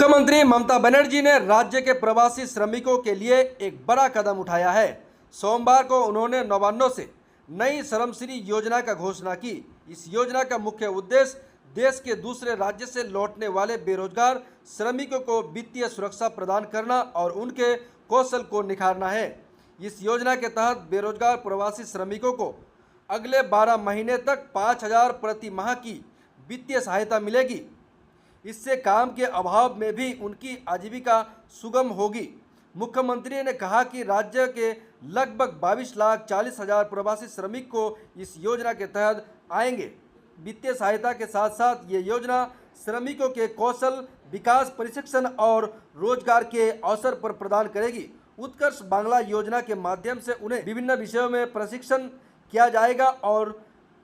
मुख्यमंत्री ममता बनर्जी ने राज्य के प्रवासी श्रमिकों के लिए एक बड़ा कदम उठाया है। सोमवार को उन्होंने नवान्नों से नई श्रमश्री योजना का घोषणा की। इस योजना का मुख्य उद्देश्य देश के दूसरे राज्य से लौटने वाले बेरोजगार श्रमिकों को वित्तीय सुरक्षा प्रदान करना और उनके कौशल को निखारना है। इस योजना के तहत बेरोजगार प्रवासी श्रमिकों को अगले 12 महीने तक 5,000 प्रति माह की वित्तीय सहायता मिलेगी। इससे काम के अभाव में भी उनकी आजीविका सुगम होगी। मुख्यमंत्री ने कहा कि राज्य के लगभग 22,40,000 प्रवासी श्रमिक को इस योजना के तहत आएंगे। वित्तीय सहायता के साथ साथ ये योजना श्रमिकों के कौशल विकास, प्रशिक्षण और रोजगार के अवसर पर प्रदान करेगी। उत्कर्ष बांग्ला योजना के माध्यम से उन्हें विभिन्न विषयों में प्रशिक्षण किया जाएगा और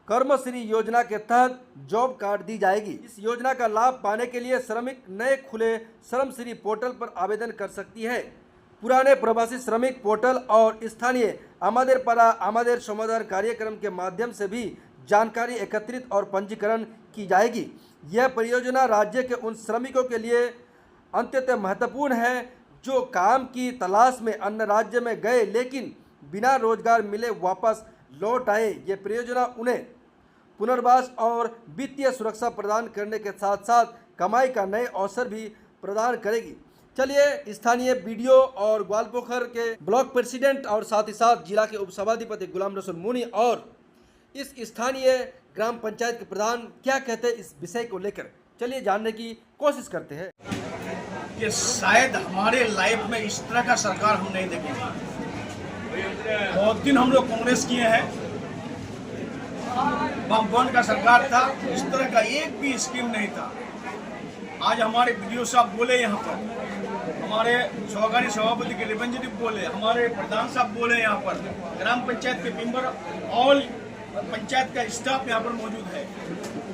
कर्मश्री योजना के तहत जॉब कार्ड दी जाएगी। इस योजना का लाभ पाने के लिए श्रमिक नए खुले श्रमश्री पोर्टल पर आवेदन कर सकती है। पुराने प्रवासी श्रमिक पोर्टल और स्थानीय आमादेर पारा आमादेर समाधान कार्यक्रम के माध्यम से भी जानकारी एकत्रित और पंजीकरण की जाएगी। यह परियोजना राज्य के उन श्रमिकों के लिए अत्यंत महत्वपूर्ण है जो काम की तलाश में अन्य राज्य में गए लेकिन बिना रोजगार मिले वापस लौट आए। ये परियोजना उन्हें पुनर्वास और वित्तीय सुरक्षा प्रदान करने के साथ साथ कमाई का नए अवसर भी प्रदान करेगी। चलिए स्थानीय बीडीओ और ग्वालपोखर के ब्लॉक प्रेसिडेंट और साथ ही साथ जिला के उपसभाधिपति गुलाम रसूल मुनी और इस स्थानीय ग्राम पंचायत के प्रधान क्या कहते हैं इस विषय को लेकर, चलिए जानने की कोशिश करते हैं। कि शायद हमारे लाइफ में इस तरह का सरकार हम नहीं देखेंगे। बहुत दिन हम लोग कांग्रेस किए हैं, वामफ्रंट का सरकार था, इस तरह का एक भी स्कीम नहीं था। आज हमारे बीडीओ साहब बोले, यहाँ पर हमारे सहकारी सभापति के रिप्रेजेंटेटिव बोले, हमारे प्रधान साहब बोले, यहाँ पर ग्राम पंचायत के मेंबर, ऑल पंचायत का स्टाफ यहाँ पर मौजूद है।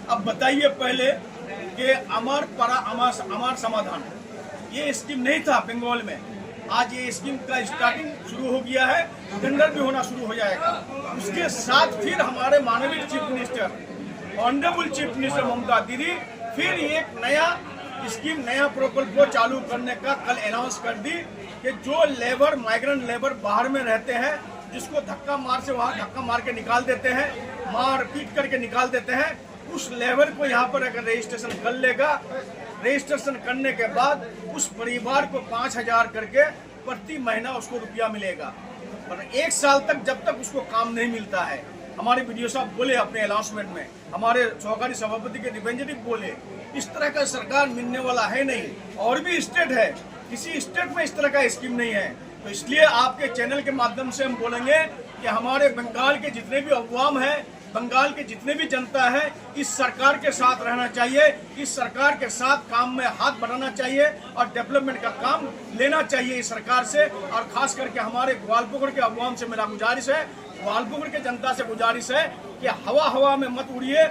अब बताइए पहले कि अमर परा अमर समाधान ये स्कीम नहीं था बंगाल में, आज ये स्कीम का स्टार्टिंग शुरू हो गया है, टेंडर भी होना शुरू हो जाएगा। उसके साथ फिर हमारे माननीय chief minister honourable chief minister Mamata Didi फिर एक नया स्कीम, नया प्रकल्प को चालू करने का कल अनाउंस कर दी कि जो लेबर माइग्रेंट लेबर बाहर में रहते हैं, जिसको धक्का मार से वहाँ धक्का मार के निकाल देते हैं, मार पीट करके निकाल देते हैं, उस लेबर को यहाँ पर अगर रजिस्ट्रेशन कर लेगा, रजिस्ट्रेशन करने के बाद उस परिवार को 5,000 करके प्रति महीना उसको रुपया मिलेगा। और 1 साल तक जब तक उसको काम नहीं मिलता है, हमारे बीडीओ साहब बोले अपने अनाउंसमेंट में, हमारे सहकारी सभापति के रिप्रेजेंटेटिव बोले, इस तरह का सरकार मिलने वाला है नहीं। और भी स्टेट है, किसी स्टेट में इस तरह का स्कीम नहीं है। तो इसलिए आपके चैनल के माध्यम से हम बोलेंगे कि हमारे बंगाल के जितने भी अवाम है, बंगाल के जितने भी जनता है, इस सरकार के साथ रहना चाहिए, इस सरकार के साथ काम में हाथ बढ़ाना चाहिए और डेवलपमेंट का काम लेना चाहिए इस सरकार से। और खास करके हमारे ग्वालपोखर के अवाम से मेरा गुजारिश है, ग्वालपोखर के जनता से गुजारिश है कि हवा में मत उड़िए।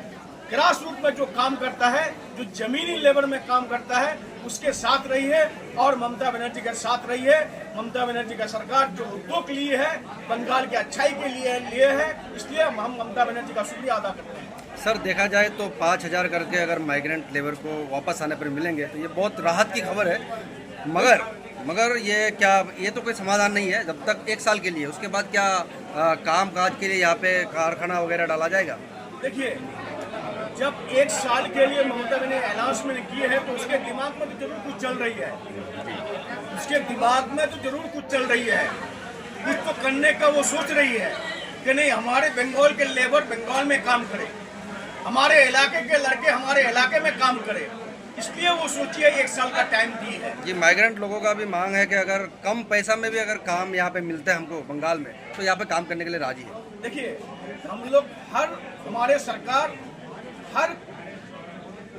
ग्रास रूट में जो काम करता है, जो जमीनी लेबर में काम करता है, उसके साथ रहिए और ममता बनर्जी के साथ रहिए। ममता बनर्जी का सरकार जो उद्योग लिए है, बंगाल की अच्छाई के लिए है, इसलिए हम ममता बनर्जी का शुक्रिया अदा करते हैं। सर, देखा जाए तो 5,000 करके अगर माइग्रेंट लेबर को वापस आने पर मिलेंगे तो ये बहुत राहत की खबर है। मगर ये तो कोई समाधान नहीं है। जब तक 1 साल के लिए, उसके बाद क्या काम काज के लिए यहाँ पे कारखाना वगैरह डाला जाएगा? देखिए, जब 1 साल के लिए ममता ने अनाउंसमेंट किए हैं तो उसके दिमाग में तो जरूर कुछ चल रही है, उसके दिमाग में तो जरूर कुछ चल रही है, कुछ तो करने का वो सोच रही है कि नहीं हमारे बंगाल के लेबर बंगाल में काम करे, हमारे इलाके के लड़के हमारे इलाके में काम करे। इसलिए वो सोचिए 1 साल का टाइम दी है। ये माइग्रेंट लोगों का भी मांग है कि अगर कम पैसा में भी अगर काम यहाँ पे मिलता है हमको बंगाल में, तो यहाँ पे काम करने के लिए राजी है। देखिए, हम लोग हमारे सरकार हर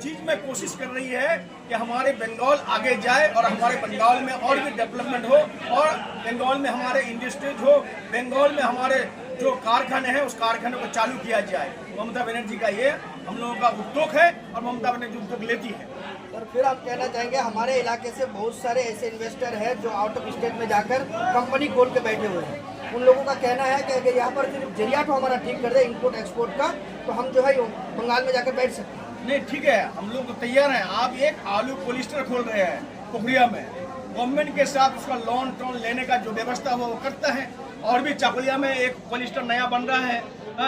चीज में कोशिश कर रही है कि हमारे बंगाल आगे जाए और हमारे बंगाल में और भी डेवलपमेंट हो और बंगाल में हमारे इंडस्ट्रीज हो, बंगाल में हमारे जो कारखाने हैं उस कारखाने को चालू किया जाए। ममता बनर्जी का ये हम लोगों का उद्योग है और ममता बनर्जी उद्योग लेती है। सर, फिर आप कहना चाहेंगे हमारे इलाके से बहुत सारे ऐसे इन्वेस्टर हैं जो आउट ऑफ स्टेट में जाकर कंपनी खोल के बैठे हुए हैं, उन लोगों का कहना है कि अगर यहाँ पर सिर्फ जरिया तो हमारा ठीक कर दे इम्पोर्ट एक्सपोर्ट का, तो हम जो है बंगाल में जाकर बैठ सकते हैं। नहीं ठीक है, हम लोग तो तैयार हैं। आप एक आलू पॉलिस्टर खोल रहे हैं पोखरिया में, गवर्नमेंट के साथ उसका लोन टोन लेने का जो व्यवस्था हो वो करता है। और भी चाकुलिया में एक पॉलिस्टर नया बन रहा है,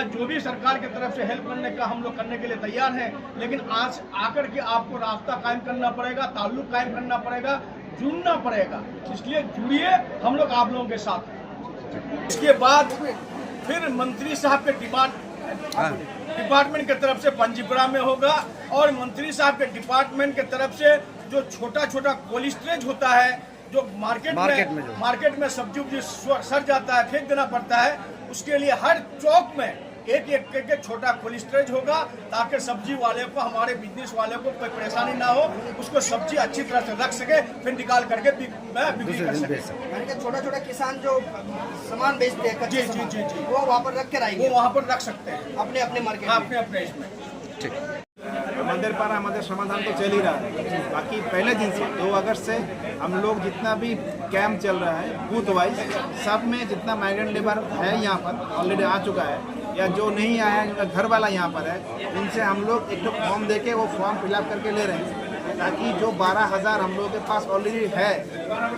जो भी सरकार की तरफ से हेल्प करने का हम लोग करने के लिए तैयार हैं। लेकिन आज आकर के आपको रास्ता कायम करना पड़ेगा, ताल्लुक कायम करना पड़ेगा, जुड़ना पड़ेगा। इसलिए जुड़िए, हम लोग आप लोगों के साथ हैं। इसके बाद फिर मंत्री साहब के डिपार्टमेंट की तरफ से पंजीपुरा में होगा, और मंत्री साहब के डिपार्टमेंट के तरफ से जो छोटा छोटा कोल्ड स्टोरेज होता है, जो मार्केट में सब्जी उब्जी सड़ जाता है, फेंक देना पड़ता है, उसके लिए हर चौक में एक एक करके छोटा कोल्ड स्टोरेज होगा, ताकि सब्जी वाले को, हमारे बिजनेस वाले को कोई परेशानी ना हो, उसको सब्जी अच्छी तरह से रख सके, फिर निकाल करके बिक्री कर सके। छोटा छोटा किसान जो सामान बेचते हैं, जी जी जी जी, वो वहाँ पर रख के वो वहाँ पर रख सकते हैं अपने अपने मार्केट, अपने इसमें। ठीक, मंदिर पर हमारे समाधान तो चल ही रहा है। बाकी पहले दिन से 2 अगस्त से हम लोग जितना भी कैंप चल रहा है बूथ वाइज, सब में जितना माइग्रेंट लेबर है यहाँ पर ऑलरेडी आ चुका है, या जो नहीं आया है, जिनका घर वाला यहाँ पर है, उनसे हम लोग एक फॉर्म देके वो फॉर्म फिलअप करके ले रहे हैं, ताकि जो 12,000 हम लोगों के पास ऑलरेडी है,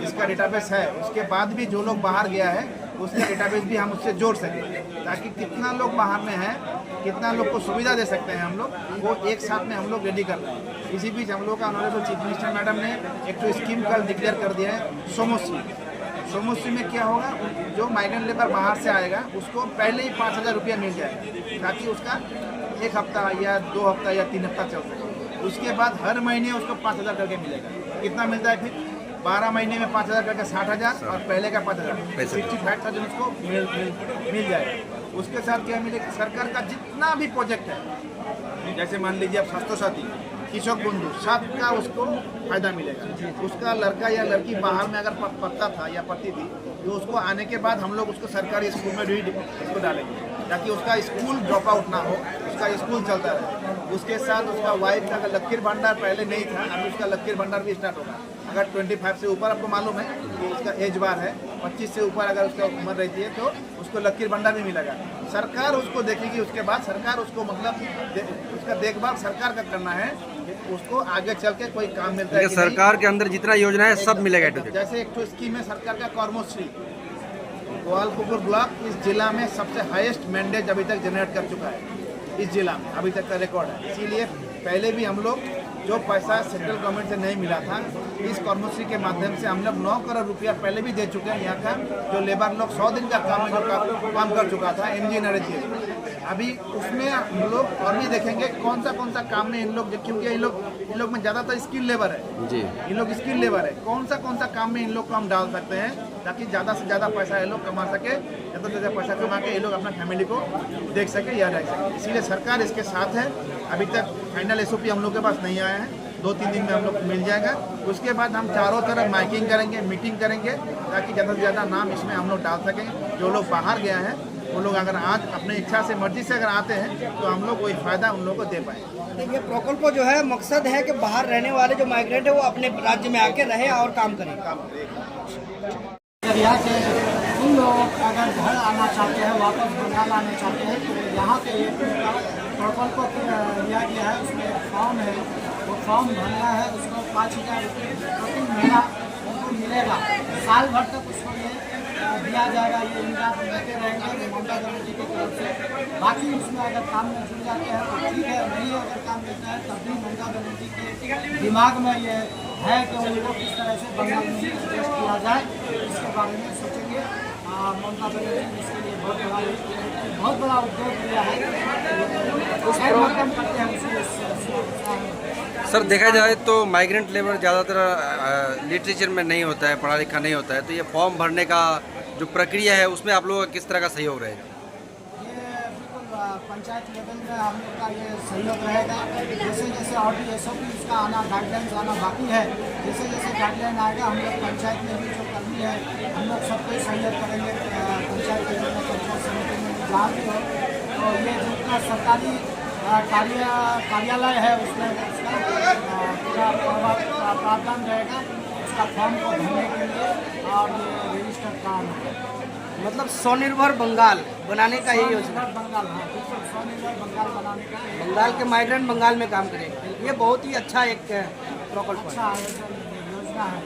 इसका डेटाबेस है, उसके बाद भी जो लोग बाहर गया है उसके डेटाबेस भी हम उससे जोड़ सकें, ताकि कितना लोग बाहर में है, कितना लोग को सुविधा दे सकते हैं हम लोग, वो एक साथ में हम लोग रेडी कर रहे हैं। इसी बीच हम लोग का ऑनरेबल चीफ मिनिस्टर मैडम ने एक तो स्कीम कल डिक्लेयर कर दिया है सोमोश्री में क्या होगा, जो माइग्रेंट लेबर बाहर से आएगा उसको पहले ही 5,000 रुपया मिल जाएगा, ताकि उसका 1 हफ्ता या 2 हफ्ता या 3 हफ्ता चल सके। उसके बाद हर महीने उसको 5,000 करके मिलेगा। कितना मिलता है फिर? 12 महीने में 5,000 करके 60,000, और पहले का 5,000, 65,000 उसको मिल जाएगा। उसके साथ क्या मिलेगा, सरकार का जितना भी प्रोजेक्ट है, जैसे मान लीजिए आप स्वास्थ्य साथी, कृषक बंधु, सबका उसको फायदा मिलेगा। उसका लड़का या लड़की बाहर में अगर पढ़ता था या पढ़ती थी, तो उसको आने के बाद हम लोग उसको सरकारी स्कूल में भी उसको डालेंगे, ताकि उसका स्कूल ड्रॉप आउट ना हो, उसका स्कूल चलता रहे। उसके साथ उसका वाइफ का अगर लकीर भंडार पहले नहीं था, अभी उसका लकीर भंडार भी स्टार्ट होगा। अगर 25 से ऊपर, आपको मालूम है कि उसका एज बार है, 25 से ऊपर अगर उसका उम्र रहती है तो उसको लकीर भंडार भी मिलेगा। सरकार उसको देखेगी, उसके बाद सरकार उसको मतलब उसका देखभाल सरकार का करना है, उसको आगे चल के कोई काम मिलता है। सरकार के अंदर जितना योजना है सब मिलेगा। जैसे एक तो स्कीम है सरकार का कर्मश्री, गोपालपुर ब्लॉक इस जिला में सबसे हाईएस्ट मैंडेज अभी तक जनरेट कर चुका है, इस जिला में अभी तक का रिकॉर्ड है। इसीलिए पहले भी हम लोग जो पैसा सेंट्रल गवर्नमेंट से नहीं मिला था, इस कर्मश्री के माध्यम से हम लोग 9 करोड़ रुपया पहले भी दे चुके हैं। यहाँ का जो लेबर लोग 100 दिन का काम में जो काम कर चुका था MG NRG, अभी उसमें हम लोग और भी देखेंगे कौन सा काम में इन लोग, क्योंकि इन लोग में ज़्यादातर स्किल लेबर है जी, इन लोग स्किल लेबर है, कौन सा काम में इन लोग को हम डाल सकते हैं, ताकि ज़्यादा से ज़्यादा पैसा ये लोग कमा सके, ज़्यादा से ज़्यादा पैसा कमा के ये लोग अपना फैमिली को देख सके या रह सके। इसीलिए सरकार इसके साथ है। अभी तक फाइनल SOP हम लोग के पास नहीं आया है, 2-3 दिन में हम लोग मिल जाएगा। उसके बाद हम चारों तरफ माइकिंग करेंगे, मीटिंग करेंगे, ताकि ज़्यादा से ज़्यादा नाम इसमें हम लोग डाल सकें। जो लोग बाहर गया है वो लोग अगर आज अपने इच्छा से, मर्जी से अगर आते हैं, तो हम लोग वही फायदा उन लोगों को दे पाएंगे। ये प्रकल्प जो है मकसद है कि बाहर रहने वाले जो माइग्रेंट है वो अपने राज्य में आके रहे और काम करें। यहाँ से उन लोग अगर घर आना चाहते हैं, वापस बंगाल आना चाहते हैं, तो यहाँ पे एक प्रकल्प लिया गया है, उसमें एक फॉर्म है, वो फॉर्म भरना है, उसको 5,000 रुपये प्रति महीना उनको मिलेगा। साल भर तक उसको ये दिया जाएगा, ये इनका देते रहेंगे ममता बनर्जी की तरफ से। बाकी उसमें अगर काम में जुड़ जाते हैं तो ठीक है, नहीं अगर काम मिलता है तब भी ममता बनर्जी के दिमाग में ये है कि उनको किस तरह से बंगाल में इन्वेस्ट किया जाए, इसके बारे में सोचेंगे। ममता बनर्जी ने इसके लिए बहुत बड़ा उद्योग लिया है, करते हैं। सर देखा जाए तो माइग्रेंट लेबर ज़्यादातर लिटरेचर में नहीं होता है, पढ़ा लिखा नहीं होता है, तो ये फॉर्म भरने का जो प्रक्रिया है उसमें आप लोगों का किस तरह का सहयोग रहेगा? ये बिल्कुल पंचायत लेवल में हम लोग का ये सहयोग रहेगा। जैसे जैसे और भी SOP उसका आना, गाइडलाइंस आना बाकी है, जैसे जैसे गाइडलाइन आएगा हम लोग पंचायत में भी जो कर्मी है हम लोग सबको सहयोग करेंगे। पंचायत लेवल में, पंचायत समिति में जहाँ भी हो, तो ये जितना सरकारी कार्यालय है उसमें उसका पूरा प्रावधान रहेगा उसका फॉर्म को भरने के लिए, और ये रजिस्टर काम है। मतलब स्वनिर्भर बंगाल बनाने का यही योजना। स्वनिर्भर बंगाल, हाँ बिल्कुल स्वनिर्भर बंगाल बनाने का ये बंगाल के माइग्रेंट बंगाल में काम करें, ये बहुत ही अच्छा एक प्रकल्प है। अच्छा आयोजन योजना है।